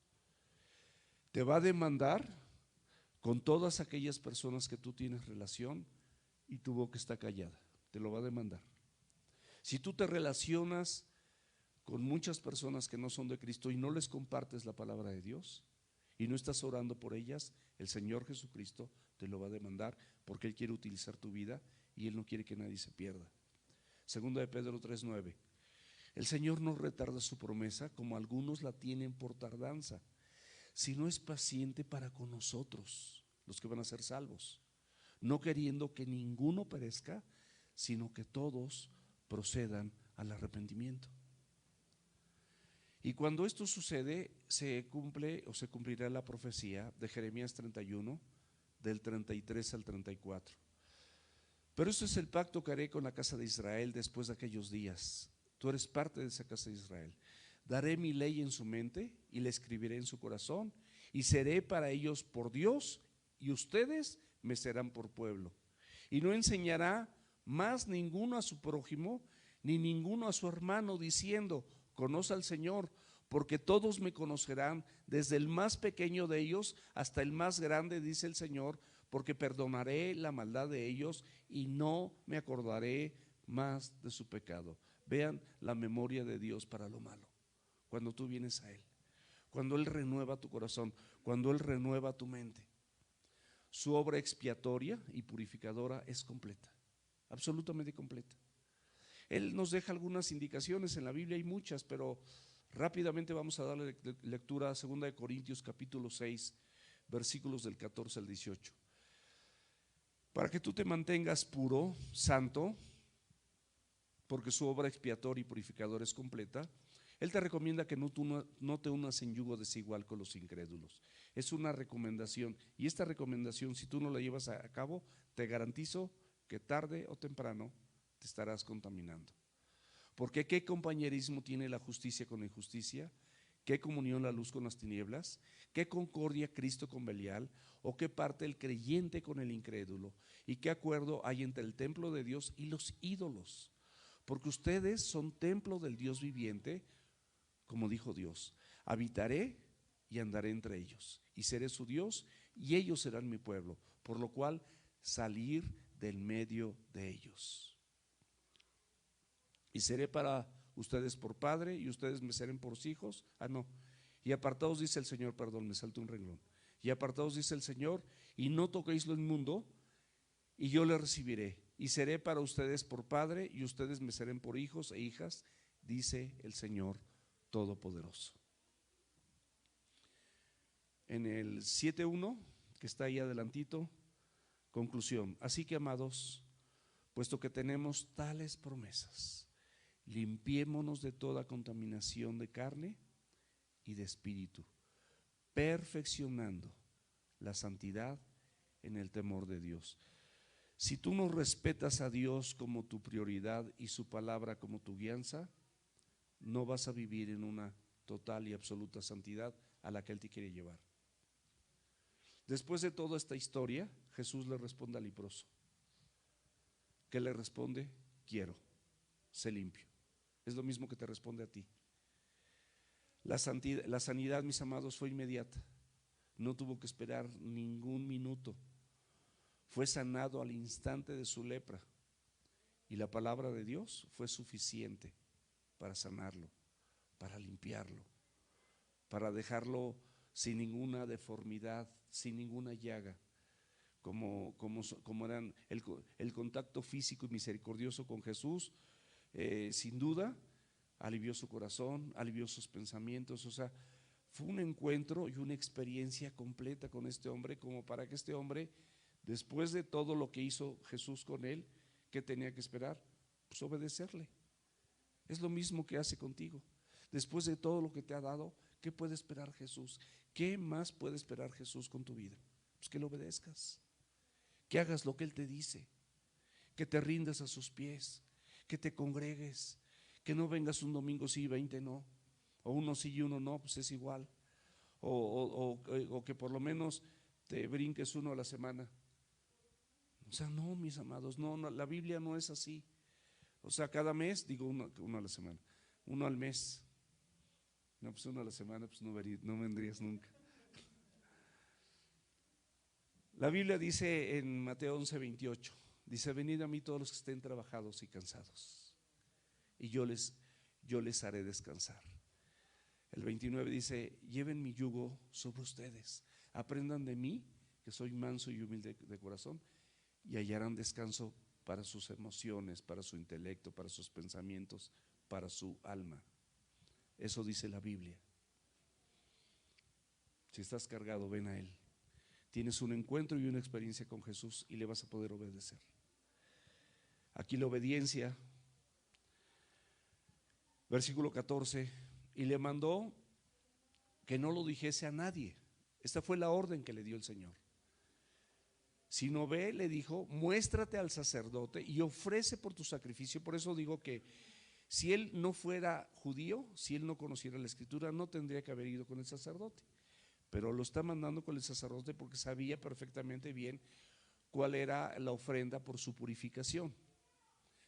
Te va a demandar con todas aquellas personas que tú tienes relación y tu boca está callada, te lo va a demandar. Si tú te relacionas con muchas personas que no son de Cristo y no les compartes la palabra de Dios y no estás orando por ellas, el Señor Jesucristo te lo va a demandar, porque Él quiere utilizar tu vida y Él no quiere que nadie se pierda. Segunda de Pedro 3:9. El Señor no retarda su promesa, como algunos la tienen por tardanza, sino es paciente para con nosotros, los que van a ser salvos, no queriendo que ninguno perezca, sino que todos procedan al arrepentimiento. Y cuando esto sucede, se cumple o se cumplirá la profecía de Jeremías 31, del 33 al 34. Pero este es el pacto que haré con la casa de Israel después de aquellos días. Tú eres parte de esa casa de Israel. Daré mi ley en su mente y la escribiré en su corazón, y seré para ellos por Dios, y ustedes me serán por pueblo. Y no enseñará más ninguno a su prójimo, ni ninguno a su hermano, diciendo: conoce al Señor, porque todos me conocerán, desde el más pequeño de ellos hasta el más grande, dice el Señor, porque perdonaré la maldad de ellos y no me acordaré más de su pecado. Vean la memoria de Dios para lo malo, cuando tú vienes a Él, cuando Él renueva tu corazón, cuando Él renueva tu mente. Su obra expiatoria y purificadora es completa, absolutamente completa. Él nos deja algunas indicaciones en la Biblia, hay muchas, pero rápidamente vamos a darle lectura a 2 Corintios capítulo 6, versículos del 14 al 18. Para que tú te mantengas puro, santo, porque su obra expiatoria y purificadora es completa, Él te recomienda que no te unas en yugo desigual con los incrédulos. Es una recomendación, y esta recomendación, si tú no la llevas a cabo, te garantizo que tarde o temprano te estarás contaminando. Porque ¿qué compañerismo tiene la justicia con la injusticia? ¿Qué comunión la luz con las tinieblas? ¿Qué concordia Cristo con Belial? ¿O qué parte el creyente con el incrédulo? ¿Y qué acuerdo hay entre el templo de Dios y los ídolos? Porque ustedes son templo del Dios viviente, como dijo Dios: habitaré y andaré entre ellos, y seré su Dios, y ellos serán mi pueblo, por lo cual salir del medio de ellos. Y seré para ustedes por padre, y ustedes me serán por hijos. Y apartados, dice el Señor, perdón, me salté un renglón. Y apartados, dice el Señor, y no toquéis lo inmundo, y yo le recibiré. Y seré para ustedes por padre, y ustedes me serán por hijos e hijas, dice el Señor Todopoderoso. En el 7:1, que está ahí adelantito, conclusión. Así que, amados, puesto que tenemos tales promesas, limpiémonos de toda contaminación de carne y de espíritu, perfeccionando la santidad en el temor de Dios. Si tú no respetas a Dios como tu prioridad y su palabra como tu guianza, no vas a vivir en una total y absoluta santidad a la que Él te quiere llevar. Después de toda esta historia, Jesús le responde al leproso. ¿Qué le responde? Quiero, sé limpio. Es lo mismo que te responde a ti. La sanidad, mis amados, fue inmediata. No tuvo que esperar ningún minuto. Fue sanado al instante de su lepra. Y la palabra de Dios fue suficiente para sanarlo, para limpiarlo, para dejarlo sin ninguna deformidad, sin ninguna llaga, como eran el contacto físico y misericordioso con Jesús, sin duda alivió su corazón, alivió sus pensamientos. O sea, fue un encuentro y una experiencia completa con este hombre, como para que este hombre, después de todo lo que hizo Jesús con él, ¿qué tenía que esperar? Pues obedecerle. Es lo mismo que hace contigo. Después de todo lo que te ha dado, ¿qué puede esperar Jesús? ¿Qué más puede esperar Jesús con tu vida? Pues que le obedezcas, que hagas lo que Él te dice, que te rindas a sus pies, que te congregues, que no vengas un domingo sí y 20 no, o uno sí y uno no, pues es igual, o que por lo menos te brinques uno a la semana. O sea, no, mis amados, no, la Biblia no es así. O sea, cada mes, digo uno a la semana, uno al mes. No, pues uno a la semana, pues no vendrías nunca. La Biblia dice en Mateo 11:28, dice: venid a mí todos los que estén trabajados y cansados, y yo les haré descansar. El 29 dice: lleven mi yugo sobre ustedes, aprendan de mí, que soy manso y humilde de corazón, y hallarán descanso para sus emociones, para su intelecto, para sus pensamientos, para su alma. Eso dice la Biblia. Si estás cargado, ven a Él. Tienes un encuentro y una experiencia con Jesús y le vas a poder obedecer. Aquí la obediencia, versículo 14, y le mandó que no lo dijese a nadie. Esta fue la orden que le dio el Señor. Sino ve, le dijo, muéstrate al sacerdote y ofrece por tu sacrificio. Por eso digo que si él no fuera judío, si él no conociera la escritura, no tendría que haber ido con el sacerdote. Pero lo está mandando con el sacerdote porque sabía perfectamente bien cuál era la ofrenda por su purificación.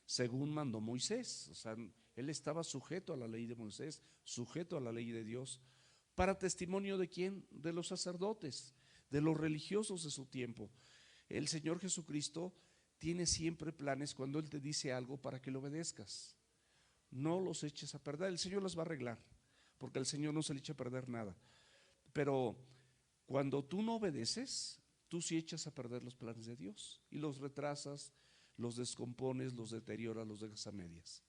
según mandó Moisés. O sea, él estaba sujeto a la ley de Moisés, sujeto a la ley de Dios. ¿Para testimonio de quién? De los sacerdotes, de los religiosos de su tiempo. El Señor Jesucristo tiene siempre planes cuando Él te dice algo para que lo obedezcas. No los eches a perder, el Señor los va a arreglar, porque al Señor no se le echa a perder nada. Pero cuando tú no obedeces, tú sí echas a perder los planes de Dios y los retrasas, los descompones, los deterioras, los dejas a medias.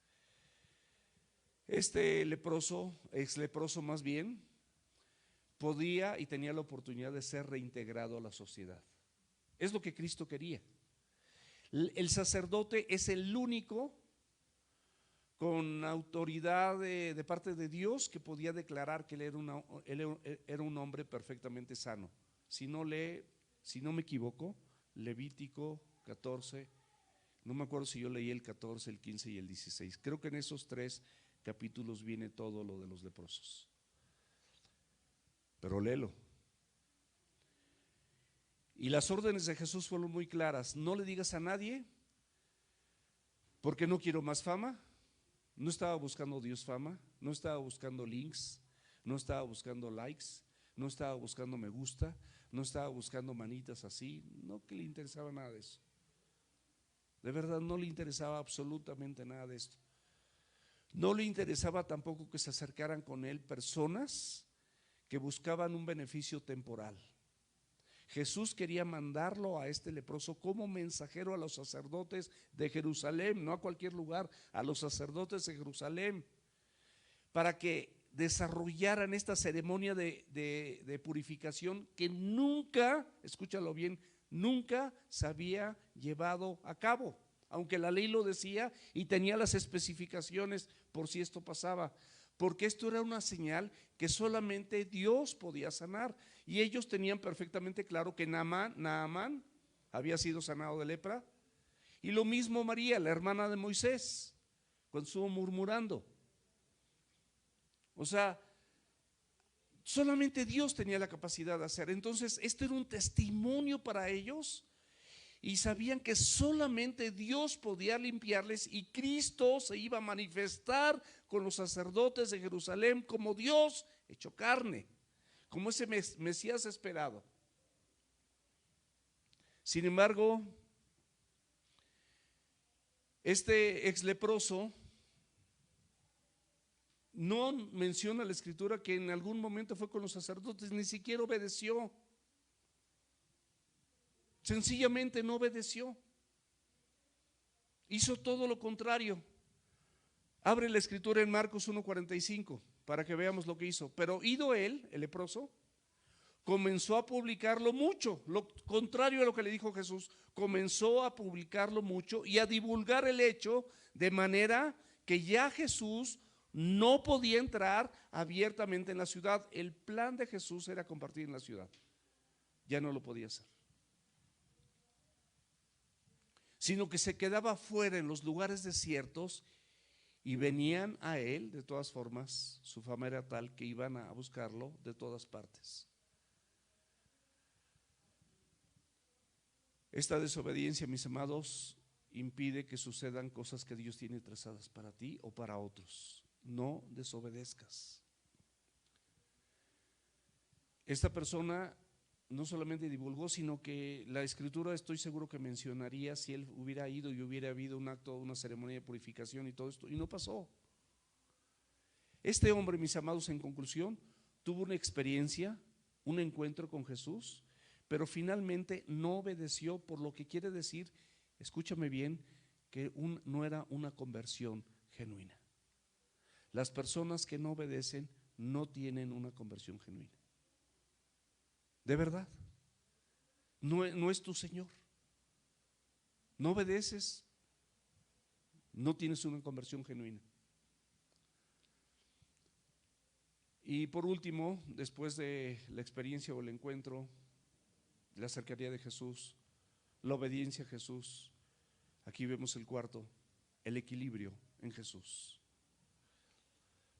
Este leproso, ex leproso más bien, podía y tenía la oportunidad de ser reintegrado a la sociedad. Es lo que Cristo quería. El sacerdote es el único con autoridad de parte de Dios que podía declarar que él era un hombre perfectamente sano. Si no me equivoco, Levítico 14, no me acuerdo si yo leí el 14, el 15 y el 16. Creo que en esos 3 capítulos viene todo lo de los leprosos. Pero léelo. Y las órdenes de Jesús fueron muy claras. No le digas a nadie, porque no quiero más fama. No estaba buscando Dios fama, no estaba buscando links, no estaba buscando likes, no estaba buscando me gusta, no estaba buscando manitas así. No que le interesaba nada de eso. De verdad no le interesaba absolutamente nada de esto. No le interesaba tampoco que se acercaran con él personas que buscaban un beneficio temporal. Jesús quería mandarlo a este leproso como mensajero a los sacerdotes de Jerusalén, no a cualquier lugar, a los sacerdotes de Jerusalén, para que desarrollaran esta ceremonia de purificación que nunca, escúchalo bien, nunca se había llevado a cabo, aunque la ley lo decía y tenía las especificaciones por si esto pasaba. Porque esto era una señal que solamente Dios podía sanar. Y ellos tenían perfectamente claro que Naamán había sido sanado de lepra. Y lo mismo María, la hermana de Moisés, cuando estuvo murmurando. O sea, solamente Dios tenía la capacidad de hacer. Entonces, esto era un testimonio para ellos. Y sabían que solamente Dios podía limpiarles y Cristo se iba a manifestar con los sacerdotes de Jerusalén como Dios hecho carne, como ese Mesías esperado. Sin embargo, este ex leproso no menciona la escritura que en algún momento fue con los sacerdotes, ni siquiera obedeció. Sencillamente no obedeció. Hizo todo lo contrario. Abre la escritura en Marcos 1:45 para que veamos lo que hizo. Pero ido él, el leproso, comenzó a publicarlo mucho, lo contrario a lo que le dijo Jesús. Comenzó a publicarlo mucho y a divulgar el hecho, de manera que ya Jesús no podía entrar abiertamente en la ciudad. El plan de Jesús era compartir en la ciudad. Ya no lo podía hacer, sino que se quedaba fuera en los lugares desiertos y venían a él. De todas formas, su fama era tal que iban a buscarlo de todas partes. Esta desobediencia, mis amados, impide que sucedan cosas que Dios tiene trazadas para ti o para otros. No desobedezcas. Esta persona no solamente divulgó, sino que la escritura estoy seguro que mencionaría si él hubiera ido y hubiera habido un acto, una ceremonia de purificación y todo esto, y no pasó. Este hombre, mis amados, en conclusión, tuvo una experiencia, un encuentro con Jesús, pero finalmente no obedeció, por lo que quiere decir, escúchame bien, que no era una conversión genuina. Las personas que no obedecen no tienen una conversión genuina. De verdad, no es tu Señor. No obedeces, no tienes una conversión genuina. Y por último, después de la experiencia o el encuentro, la cercanía de Jesús, la obediencia a Jesús, aquí vemos el cuarto, el equilibrio en Jesús.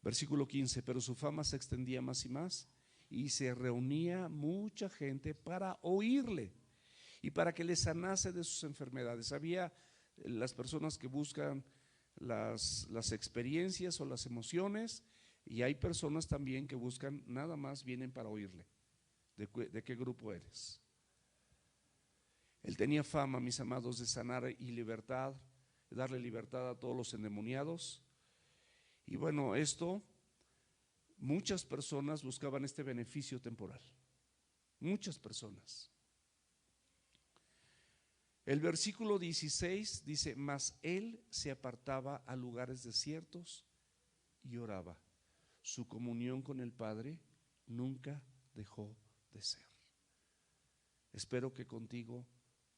Versículo 15, pero su fama se extendía más y más, y se reunía mucha gente para oírle y para que le sanase de sus enfermedades. Había las personas que buscan las experiencias o las emociones, y hay personas también que buscan, nada más vienen para oírle. ¿De qué grupo eres? Él tenía fama, mis amados, de sanar y libertad, de darle libertad a todos los endemoniados. Y bueno, muchas personas buscaban este beneficio temporal. Muchas personas. El versículo 16 dice: mas él se apartaba a lugares desiertos y oraba. Su comunión con el Padre nunca dejó de ser. Espero que contigo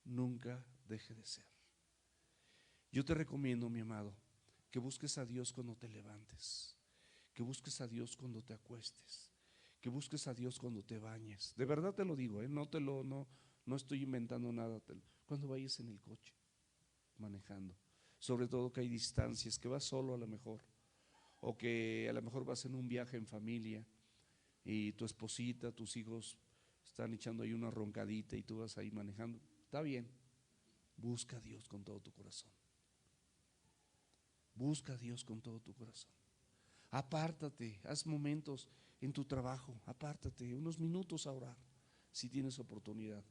nunca deje de ser. Yo te recomiendo, mi amado, que busques a Dios cuando te levantes, que busques a Dios cuando te acuestes, que busques a Dios cuando te bañes. De verdad te lo digo, no estoy inventando nada. Cuando vayas en el coche, manejando, sobre todo que hay distancias, que vas solo a lo mejor, o que a lo mejor vas en un viaje en familia y tu esposita, tus hijos están echando ahí una roncadita y tú vas ahí manejando. Está bien, busca a Dios con todo tu corazón. Busca a Dios con todo tu corazón. Apártate, haz momentos en tu trabajo, apártate unos minutos a orar, si tienes oportunidad.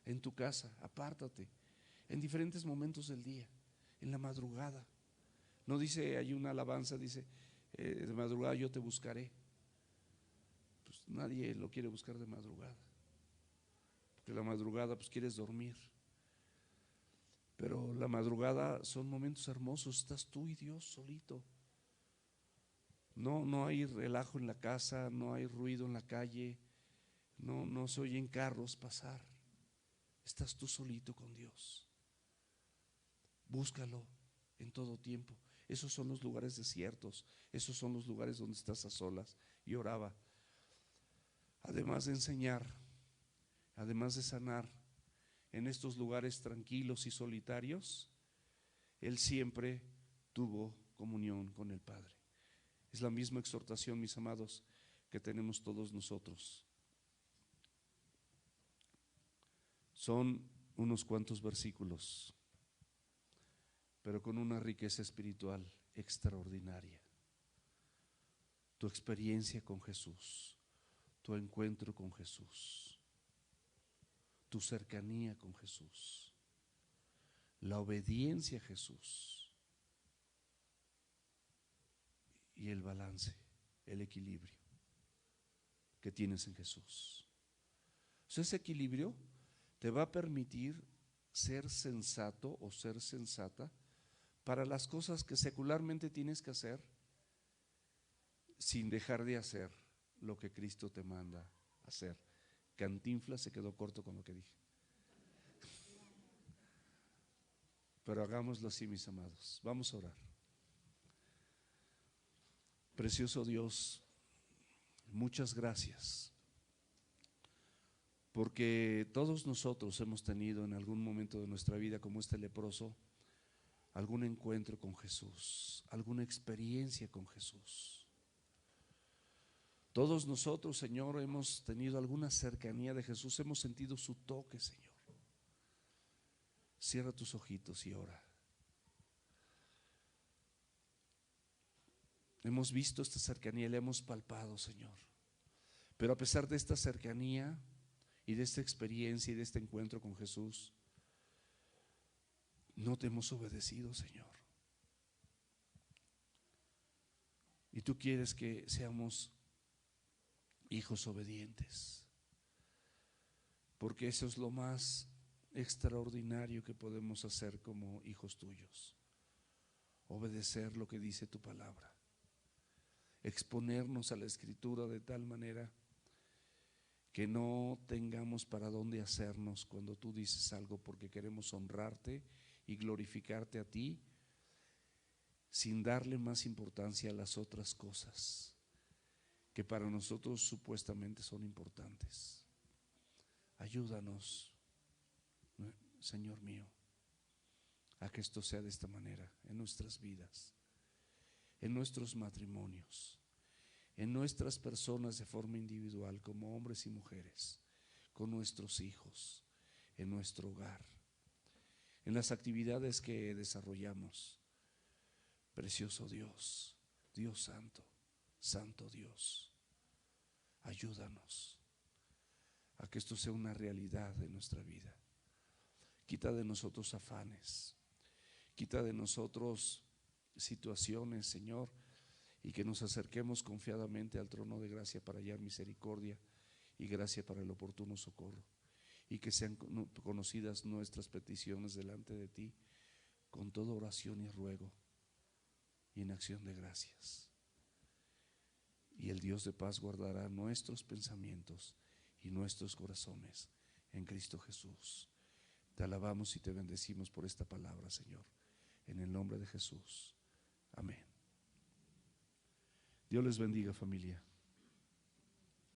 En tu casa, apártate, en diferentes momentos del día, en la madrugada. No dice, hay una alabanza, dice, de madrugada yo te buscaré. Pues nadie lo quiere buscar de madrugada, porque la madrugada pues quieres dormir. Pero la madrugada son momentos hermosos, estás tú y Dios solito. No hay relajo en la casa, no hay ruido en la calle, no se oyen carros pasar. Estás tú solito con Dios. Búscalo en todo tiempo. Esos son los lugares desiertos, esos son los lugares donde estás a solas. Y oraba. Además de enseñar, además de sanar en estos lugares tranquilos y solitarios, él siempre tuvo comunión con el Padre. Es la misma exhortación, mis amados, que tenemos todos nosotros. Son unos cuantos versículos, pero con una riqueza espiritual extraordinaria. Tu experiencia con Jesús, tu encuentro con Jesús, tu cercanía con Jesús, la obediencia a Jesús y el balance, el equilibrio que tienes en Jesús. O sea, ese equilibrio te va a permitir ser sensato o ser sensata para las cosas que secularmente tienes que hacer, sin dejar de hacer lo que Cristo te manda hacer. Cantinflas se quedó corto con lo que dije. Pero hagámoslo así, mis amados. Vamos a orar. Precioso Dios, muchas gracias, porque todos nosotros hemos tenido en algún momento de nuestra vida, como este leproso, algún encuentro con Jesús, alguna experiencia con Jesús. Todos nosotros, Señor, hemos tenido alguna cercanía de Jesús, hemos sentido su toque, Señor. Cierra tus ojitos y ora. Hemos visto esta cercanía, la hemos palpado, Señor. Pero a pesar de esta cercanía y de esta experiencia y de este encuentro con Jesús, no te hemos obedecido, Señor. Y tú quieres que seamos hijos obedientes, porque eso es lo más extraordinario que podemos hacer como hijos tuyos: obedecer lo que dice tu palabra, exponernos a la Escritura de tal manera que no tengamos para dónde hacernos cuando tú dices algo, porque queremos honrarte y glorificarte a ti, sin darle más importancia a las otras cosas que para nosotros supuestamente son importantes. Ayúdanos, Señor mío, a que esto sea de esta manera en nuestras vidas, en nuestros matrimonios, en nuestras personas de forma individual, como hombres y mujeres, con nuestros hijos, en nuestro hogar. en las actividades que desarrollamos. Precioso Dios, Dios santo, santo Dios, ayúdanos a que esto sea una realidad de nuestra vida. Quita de nosotros afanes, quita de nosotros situaciones, Señor, y que nos acerquemos confiadamente al trono de gracia para hallar misericordia y gracia para el oportuno socorro, y que sean conocidas nuestras peticiones delante de ti con toda oración y ruego y en acción de gracias. Y el Dios de paz guardará nuestros pensamientos y nuestros corazones en Cristo Jesús. Te alabamos y te bendecimos por esta palabra, Señor, en el nombre de Jesús. Amén. Dios les bendiga, familia.